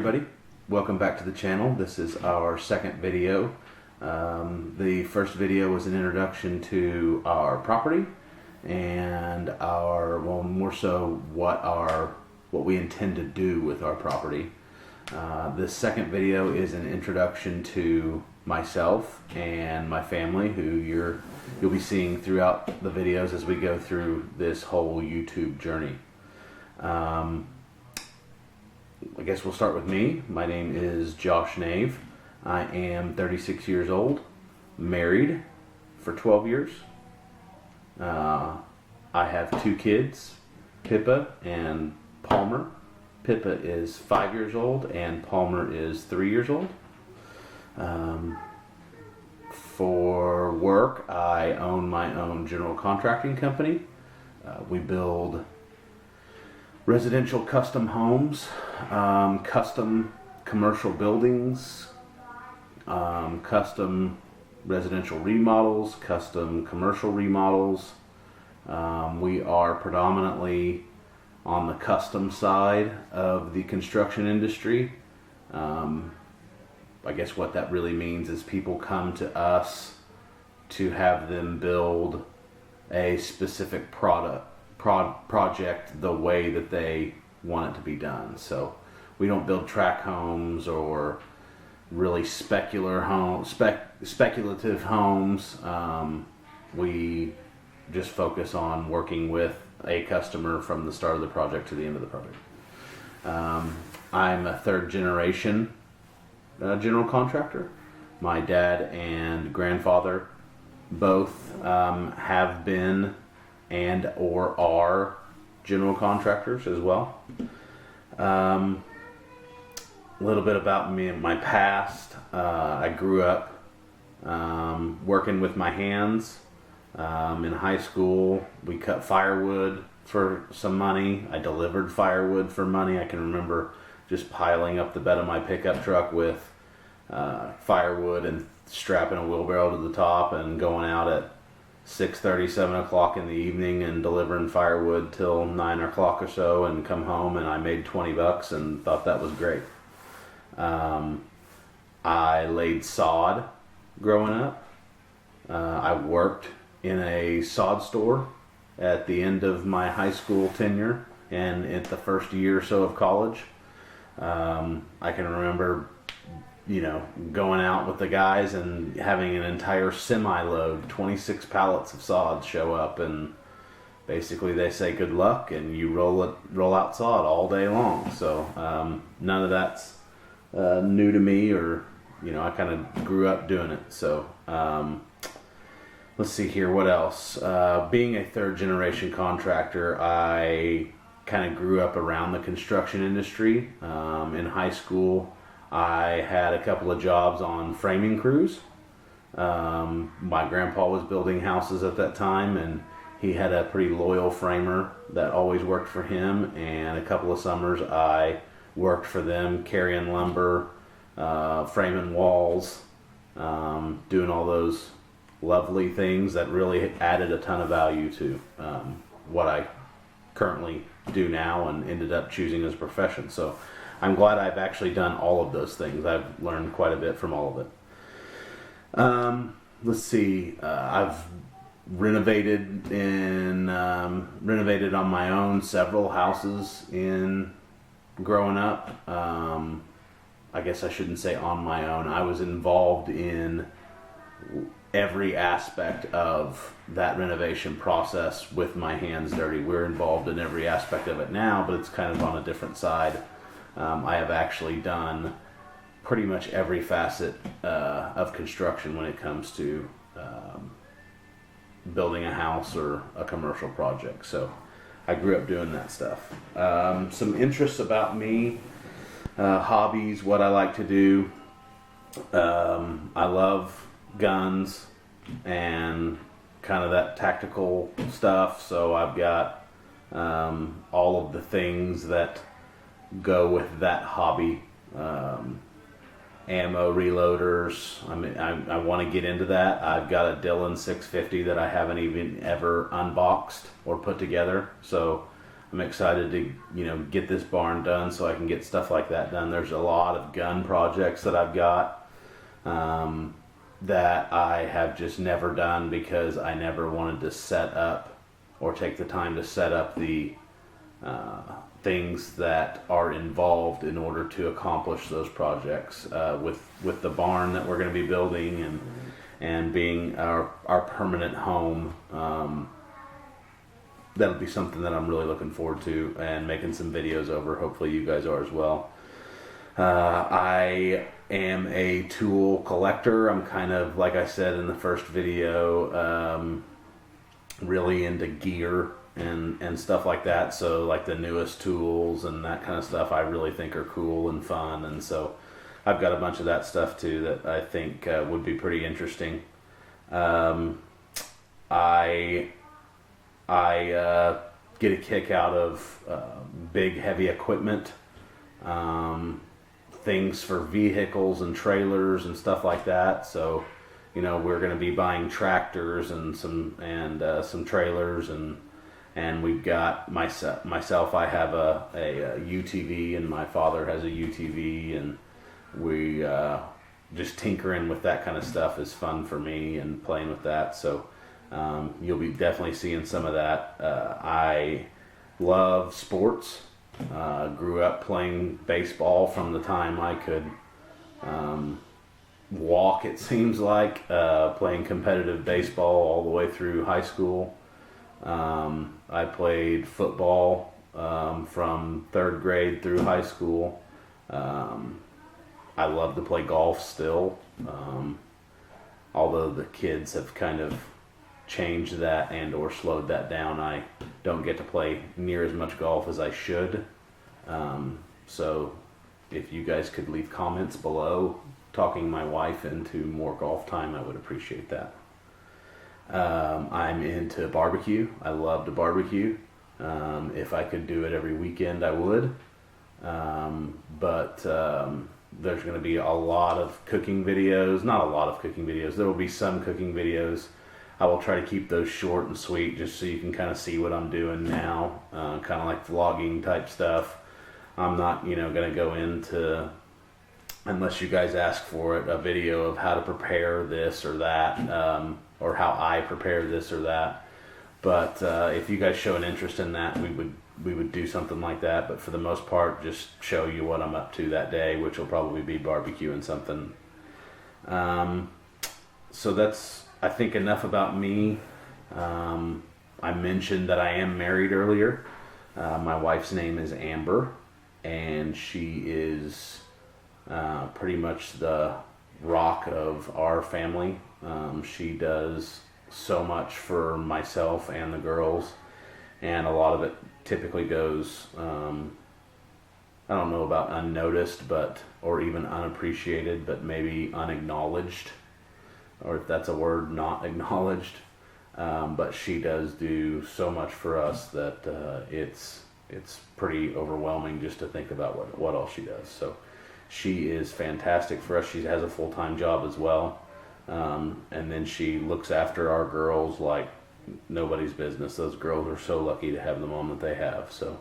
everybody, welcome back to the channel. This is our second video. The first video was an introduction to our property and more so what we intend to do with our property. This second video is an introduction to myself and my family, who you'll be seeing throughout the videos as we go through this whole YouTube journey. I guess we'll start with me. My name is Josh Nave. I am 36 years old, married for 12 years. I have two kids, Pippa and Palmer. Pippa is 5 years old and Palmer is 3 years old. For work, I own my own general contracting company. We build residential custom homes, custom commercial buildings, custom residential remodels, custom commercial remodels. We are predominantly on the custom side of the construction industry. I guess what that really means is people come to us to have them build a specific project the way that they want it to be done. So we don't build tract homes or really speculative homes. We just focus on working with a customer from the start of the project to the end of the project. I'm a third generation general contractor. My dad and grandfather both have been and or are general contractors as well. A little bit about me and my past. I grew up working with my hands. In high school, we cut firewood for some money. I delivered firewood for money. I can remember just piling up the bed of my pickup truck with firewood and strapping a wheelbarrow to the top and going out at 6:30, 7 o'clock in the evening and delivering firewood till 9 o'clock or so, and come home and I made $20 and thought that was great. I laid sod growing up. I worked in a sod store at the end of my high school tenure and at the first year or so of college. I can remember going out with the guys and having an entire semi-load, 26 pallets of sod show up, and basically they say good luck and you roll out sod all day long. So none of that's new to me, or I kind of grew up doing it. So let's see here, what else? Being a third generation contractor, I kind of grew up around the construction industry. In high school, I had a couple of jobs on framing crews. My grandpa was building houses at that time, and he had a pretty loyal framer that always worked for him, and a couple of summers I worked for them carrying lumber, framing walls, doing all those lovely things that really added a ton of value to what I currently do now and ended up choosing as a profession. So I'm glad I've actually done all of those things. I've learned quite a bit from all of it. Let's see. I've renovated on my own several houses in growing up. I guess I shouldn't say on my own. I was involved in every aspect of that renovation process with my hands dirty. We're involved in every aspect of it now, but it's kind of on a different side. I have actually done pretty much every facet of construction when it comes to building a house or a commercial project. So I grew up doing that stuff. Some interests about me, hobbies, what I like to do. I love guns and kind of that tactical stuff. So I've got all of the things that go with that hobby. Ammo reloaders. I want to get into that. I've got a Dillon 650 that I haven't even ever unboxed or put together. So I'm excited to, get this barn done so I can get stuff like that done. There's a lot of gun projects that I've got that I have just never done because I never wanted to set up or take the time to set up the things that are involved in order to accomplish those projects. With the barn that we're going to be building and being our permanent home. That'll be something that I'm really looking forward to and making some videos over. Hopefully you guys are as well. I am a tool collector. I'm kind of, like I said in the first video, really into gear and stuff like that. So like the newest tools and that kind of stuff I really think are cool and fun. And so I've got a bunch of that stuff too that I think would be pretty interesting. I get a kick out of big heavy equipment, things for vehicles and trailers and stuff like that. So, we're going to be buying tractors and some trailers and we've got myself. I have a UTV and my father has a UTV, and we just tinkering with that kind of stuff is fun for me and playing with that. So. You'll be definitely seeing some of that. I love sports. Grew up playing baseball from the time I could walk, it seems like, playing competitive baseball all the way through high school. I played football from 3rd grade through high school. I love to play golf still, although the kids have kind of change that and or slowed that down. I don't get to play near as much golf as I should. So if you guys could leave comments below talking my wife into more golf time, I would appreciate that. I'm into barbecue. I love to barbecue. If I could do it every weekend, I would. But there's going to be a lot of cooking videos. Not a lot of cooking videos. There will be some cooking videos. I will try to keep those short and sweet just so you can kind of see what I'm doing now, kind of like vlogging type stuff. I'm not, going to go into, unless you guys ask for it, a video of how to prepare this or that, or how I prepare this or that. But if you guys show an interest in that, we would do something like that. But for the most part, just show you what I'm up to that day, which will probably be barbecuing something. So that's, I think, enough about me. I mentioned that I am married earlier. My wife's name is Amber, and she is pretty much the rock of our family. She does so much for myself and the girls, and a lot of it typically goes, I don't know about unnoticed, or even unappreciated, but maybe unacknowledged. Or if that's a word, not acknowledged. But she does do so much for us that it's pretty overwhelming just to think about what all she does. So she is fantastic for us. She has a full-time job as well. And then she looks after our girls like nobody's business. Those girls are so lucky to have the mom that they have. So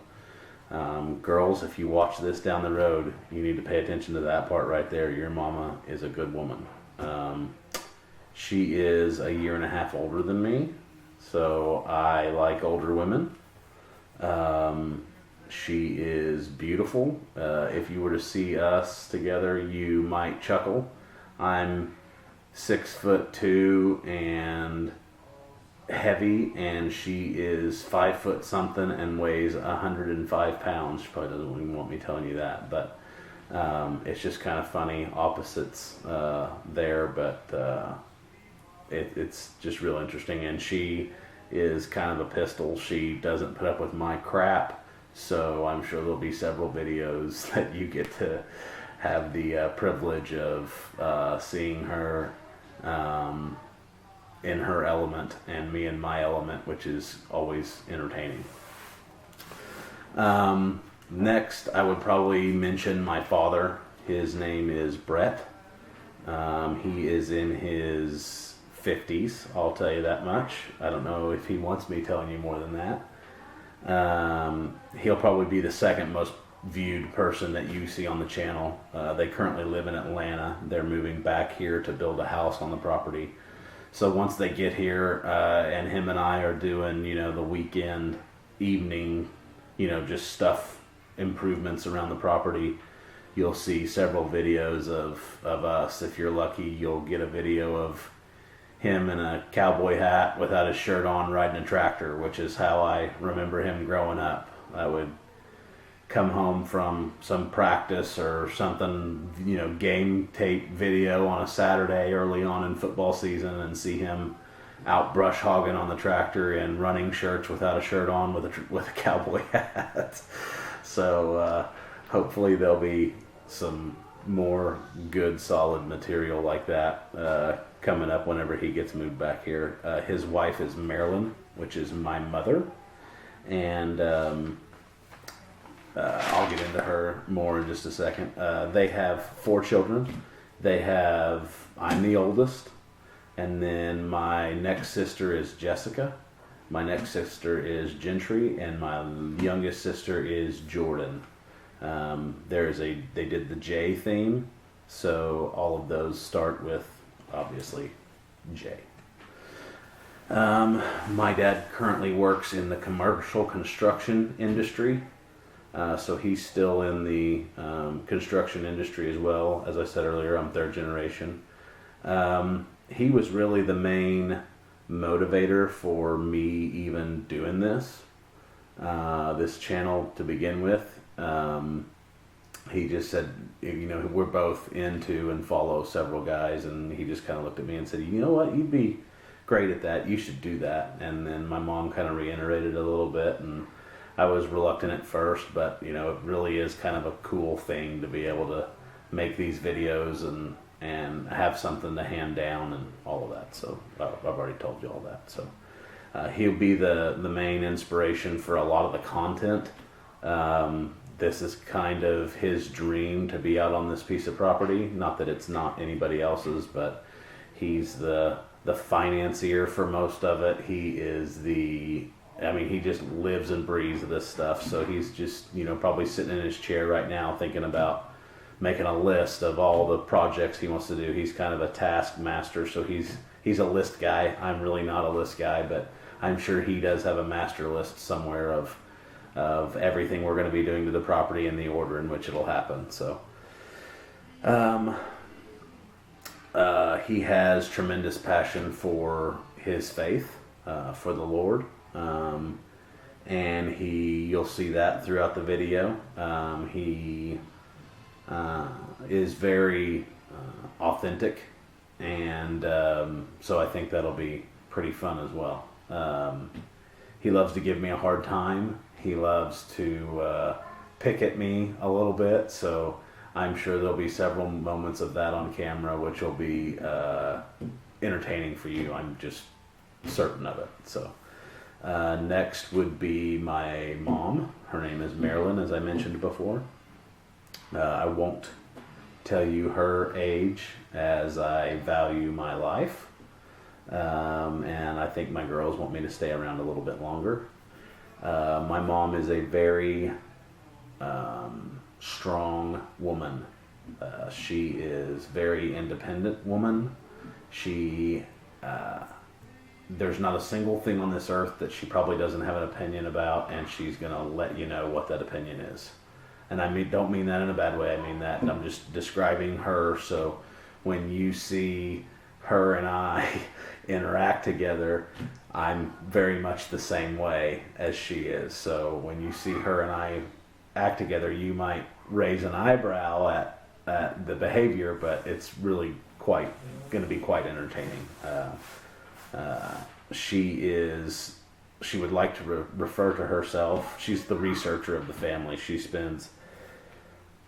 girls, if you watch this down the road, you need to pay attention to that part right there. Your mama is a good woman. She is a 1.5 years older than me, so I like older women. She is beautiful. If you were to see us together, you might chuckle. I'm 6'2" and heavy, and she is 5 foot something and weighs 105 pounds. She probably doesn't even want me telling you that, but it's just kind of funny, opposites there, but it's just real interesting. And she is kind of a pistol. She doesn't put up with my crap, so I'm sure there'll be several videos that you get to have the privilege of seeing her in her element and me in my element, which is always entertaining. Next, I would probably mention my father. His name is Brett. He is in his 50s, I'll tell you that much. I don't know if he wants me telling you more than that. He'll probably be the second most viewed person that you see on the channel. They currently live in Atlanta. They're moving back here to build a house on the property. So once they get here, and him and I are doing, the weekend, evening, just stuff, improvements around the property, you'll see several videos of us. If you're lucky, you'll get a video of him in a cowboy hat without his shirt on riding a tractor, which is how I remember him growing up. I would come home from some practice or something, game tape video on a Saturday early on in football season and see him out brush hogging on the tractor in running shirts without a shirt on with a cowboy hat. So hopefully there'll be some more good solid material like that coming up whenever he gets moved back here. His wife is Marilyn, which is my mother, and I'll get into her more in just a second. They have 4 children. I'm the oldest, and then my next sister is Jessica. My next sister is Gentry, and my youngest sister is Jordan. They did the J theme, so all of those start with, obviously, J. My dad currently works in the commercial construction industry, so he's still in the construction industry as well. As I said earlier, I'm 3rd generation. He was really the main motivator for me even doing this channel to begin with. He just said, we're both into and follow several guys, and he just kind of looked at me and said, you know what, you'd be great at that, you should do that. And then my mom kind of reiterated a little bit, and I was reluctant at first, but it really is kind of a cool thing to be able to make these videos and have something to hand down and all of that. So I've already told you all that. So he'll be the main inspiration for a lot of the content. This is kind of his dream to be out on this piece of property. Not that it's not anybody else's, but he's the financier for most of it. He just lives and breathes this stuff. So he's just, probably sitting in his chair right now thinking about making a list of all the projects he wants to do. He's kind of a task master, so he's a list guy. I'm really not a list guy, but I'm sure he does have a master list somewhere of everything we're going to be doing to the property and the order in which it'll happen. So he has tremendous passion for his faith, for the Lord, and you'll see that throughout the video. He is very authentic, and so I think that'll be pretty fun as well. He loves to give me a hard time. He loves to pick at me a little bit, so I'm sure there'll be several moments of that on camera, which will be entertaining for you. I'm just certain of it. So next would be my mom. Her name is Marilyn, as I mentioned before. I won't tell you her age, as I value my life, and I think my girls want me to stay around a little bit longer. My mom is a very strong woman. She is very independent woman. There's not a single thing on this earth that she probably doesn't have an opinion about, and she's going to let you know what that opinion is. And don't mean that in a bad way. I mean that I'm just describing her. So when you see her and I interact together, I'm very much the same way as she is. So when you see her and I act together, you might raise an eyebrow at the behavior, but it's really going to be quite entertaining. She would like to refer to herself. She's the researcher of the family. She spends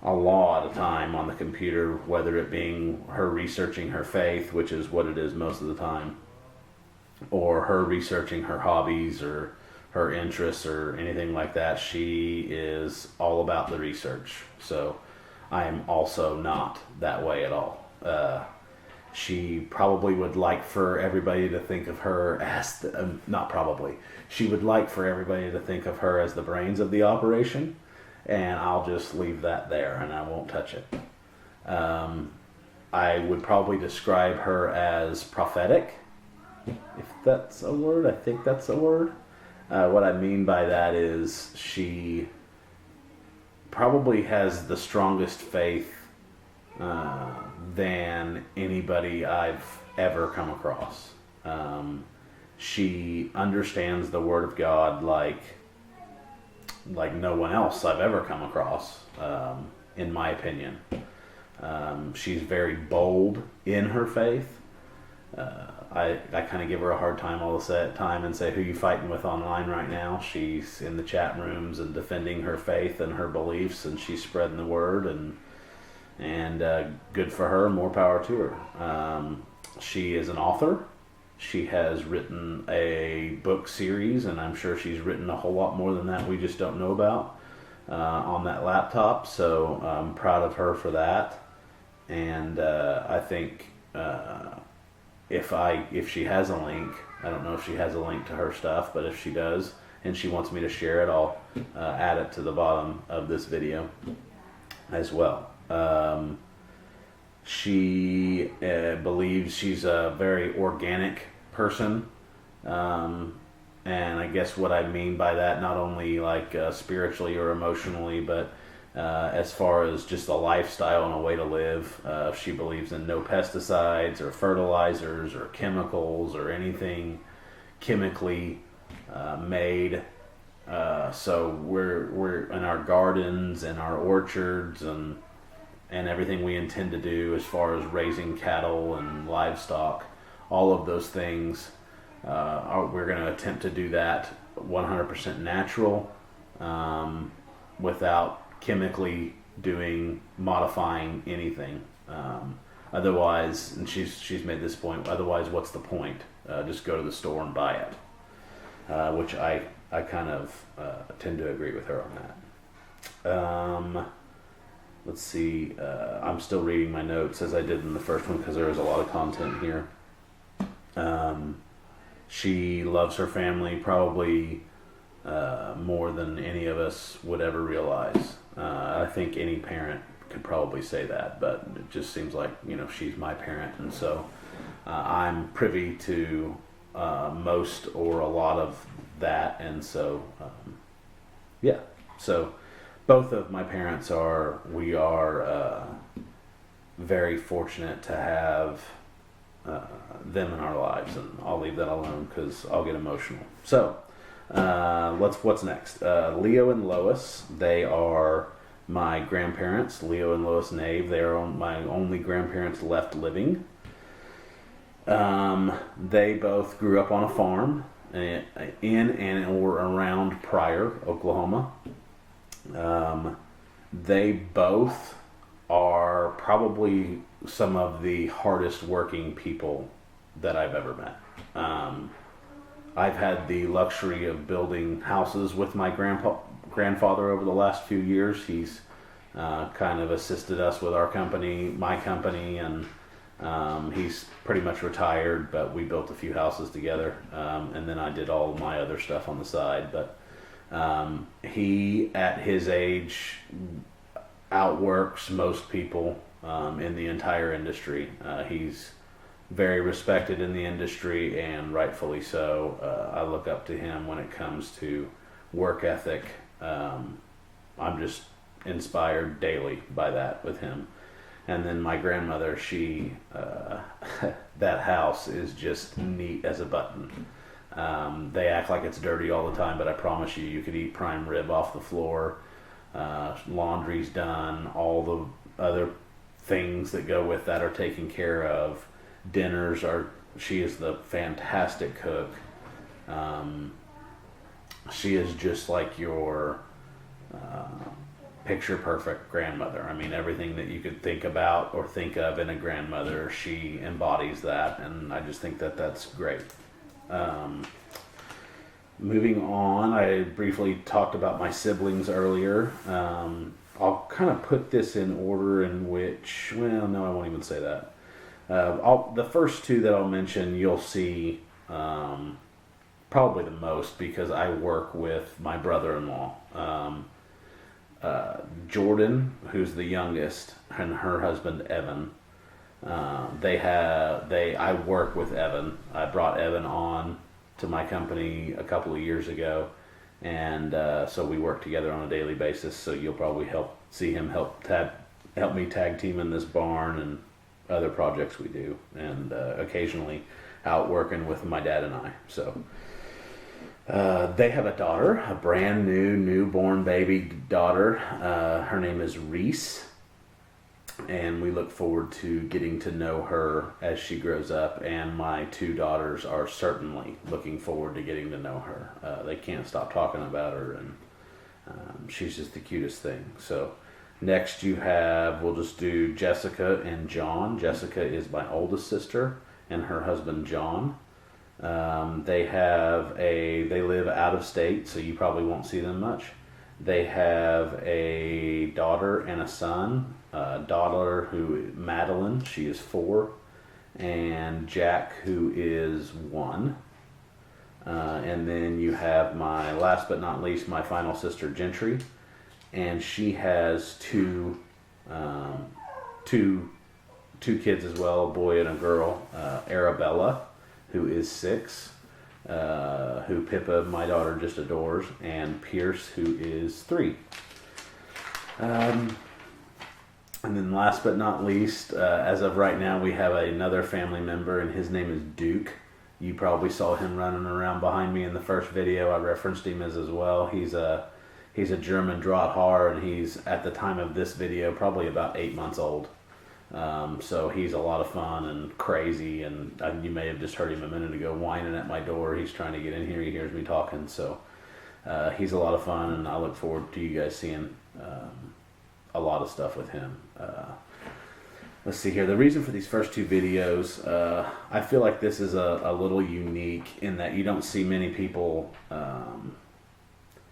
a lot of time on the computer, whether it being her researching her faith, which is what it is most of the time, or her researching her hobbies or her interests or anything like that. She is all about the research. So I am also not that way at all. She probably would like for everybody to think of her as not probably. She would like for everybody to think of her as the brains of the operation, and I'll just leave that there and I won't touch it. I would probably describe her as prophetic, if that's a word. I think that's a word. What I mean by that is she probably has the strongest faith than anybody I've ever come across. She understands the Word of God like no one else I've ever come across, in my opinion. She's very bold in her faith. I kind of give her a hard time all the time and say, who you fighting with online right now? She's in the chat rooms and defending her faith and her beliefs, and she's spreading the word, and good for her, more power to her. She is an author. She has written a book series, and I'm sure she's written a whole lot more than that we just don't know about on that laptop, so I'm proud of her for that. And I think if she has a link, I don't know if she has a link to her stuff, but if she does and she wants me to share it, I'll add it to the bottom of this video as well. She believes she's a very organic person, and I guess what I mean by that, not only like spiritually or emotionally, but as far as just a lifestyle and a way to live. She believes in no pesticides or fertilizers or chemicals or anything chemically made. So we're in our gardens and our orchards and everything we intend to do as far as raising cattle and livestock, all of those things, we're going to attempt to do that 100% natural, without chemically modifying anything. Otherwise, and she's made this point, otherwise what's the point? Just go to the store and buy it, which I kind of tend to agree with her on that. Let's see, I'm still reading my notes as I did in the first one because there is a lot of content here. She loves her family probably more than any of us would ever realize. I think any parent could probably say that, but it just seems like, she's my parent, and so I'm privy to most or a lot of that, and so yeah. So both of my parents we are very fortunate to have them in our lives, and I'll leave that alone because I'll get emotional. So what's next? Leo and Lois, they are my grandparents. Leo and Lois Nave, they are my only grandparents left living. They both grew up on a farm in and or around Pryor, Oklahoma. They both are probably some of the hardest working people that I've ever met. I've had the luxury of building houses with my grandfather over the last few years. He's kind of assisted us with my company, and he's pretty much retired, but we built a few houses together, and then I did all of my other stuff on the side. But he, at his age, outworks most people in the entire industry. He's very respected in the industry, and rightfully so. I look up to him when it comes to work ethic. I'm just inspired daily by that with him. And then my grandmother, that house is just neat as a button. They act like it's dirty all the time, but I promise you could eat prime rib off the floor. Laundry's done. All the other things that go with that are taken care of. She is the fantastic cook. She is just like your picture perfect grandmother. I mean, everything that you could think about or think of in a grandmother, she embodies that, and I just think that that's great. Moving on, I briefly talked about my siblings earlier. I'll kind of put this in order in which, well, no, I won't even say that. The first two that I'll mention, you'll see probably the most because I work with my brother-in-law. Jordan, who's the youngest, and her husband Evan. I work with Evan. I brought Evan on to my company a couple of years ago, and so we work together on a daily basis. So you'll probably see him help me tag team in this barn and other projects we do, and occasionally out working with my dad and I. So they have a daughter, a brand new newborn baby daughter. Her name is Reese, and we look forward to getting to know her as she grows up, and my two daughters are certainly looking forward to getting to know her. They can't stop talking about her, and she's just the cutest thing. So next we'll just do Jessica and John. Jessica is my oldest sister, and her husband John. They live out of state, so you probably won't see them much. They have a daughter and a son. Daughter Madeline, she is 4, and Jack, who is 1. And then you have last but not least, my final sister Gentry, and she has two kids as well, a boy and a girl. Arabella, who is 6, who Pippa, my daughter, just adores, and Pierce, who is 3. And then last but not least, as of right now, we have another family member, and his name is Duke. You probably saw him running around behind me in the first video. I referenced him as well. He's a German Drahthar, and he's, at the time of this video, probably about 8 months old. So he's a lot of fun and crazy, and you may have just heard him a minute ago whining at my door. He's trying to get in here. He hears me talking, so he's a lot of fun, and I look forward to you guys seeing a lot of stuff with him. Let's see here. The reason for these first 2 videos, I feel like this is a little unique in that you don't see many people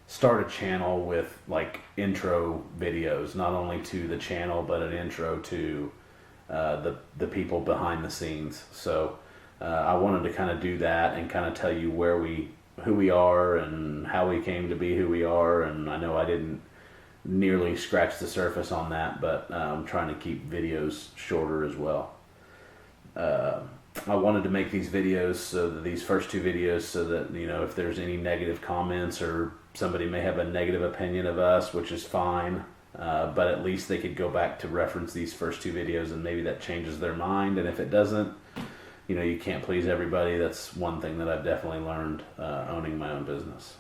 start a channel with like intro videos, not only to the channel but an intro to the people behind the scenes. So I wanted to kind of do that and kind of tell you who we are and how we came to be who we are. And I know I didn't nearly scratch the surface on that, but I'm trying to keep videos shorter as well. I wanted to make these videos, these first 2 videos, so that, you know, if there's any negative comments or somebody may have a negative opinion of us, which is fine, but at least they could go back to reference these first 2 videos, and maybe that changes their mind. And if it doesn't, you know, you can't please everybody. That's one thing that I've definitely learned owning my own business.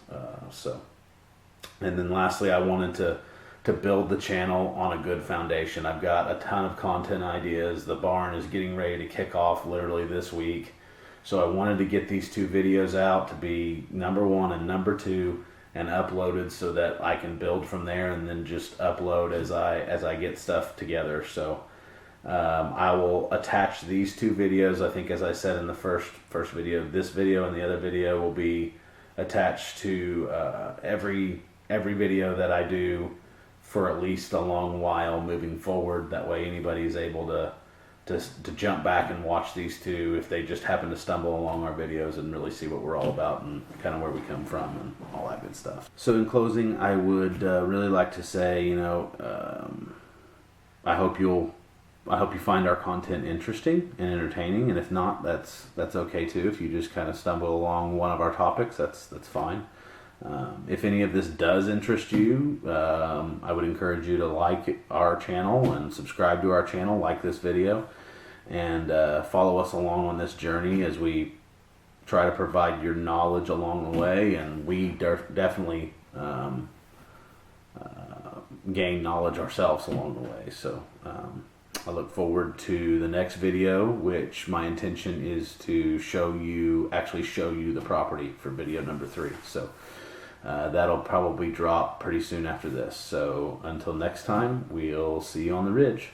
And then lastly, I wanted to build the channel on a good foundation. I've got a ton of content ideas. The barn is getting ready to kick off literally this week. So I wanted to get these 2 videos out to be number 1 and number 2 and uploaded, so that I can build from there and then just upload as I get stuff together. So I will attach these 2 videos. I think, as I said in the first video, this video and the other video will be attached to every video that I do for at least a long while moving forward. That way anybody's able to jump back and watch these 2 if they just happen to stumble along our videos and really see what we're all about and kind of where we come from and all that good stuff. So in closing, I would really like to say, you know, I hope you find our content interesting and entertaining, and if not, that's okay too. If you just kind of stumble along one of our topics, that's fine. If any of this does interest you, I would encourage you to like our channel and subscribe to our channel, like this video, and follow us along on this journey as we try to provide your knowledge along the way, and we definitely gain knowledge ourselves along the way. So I look forward to the next video, which my intention is to actually show you the property for video number 3. So that'll probably drop pretty soon after this. So until next time, we'll see you on the ridge.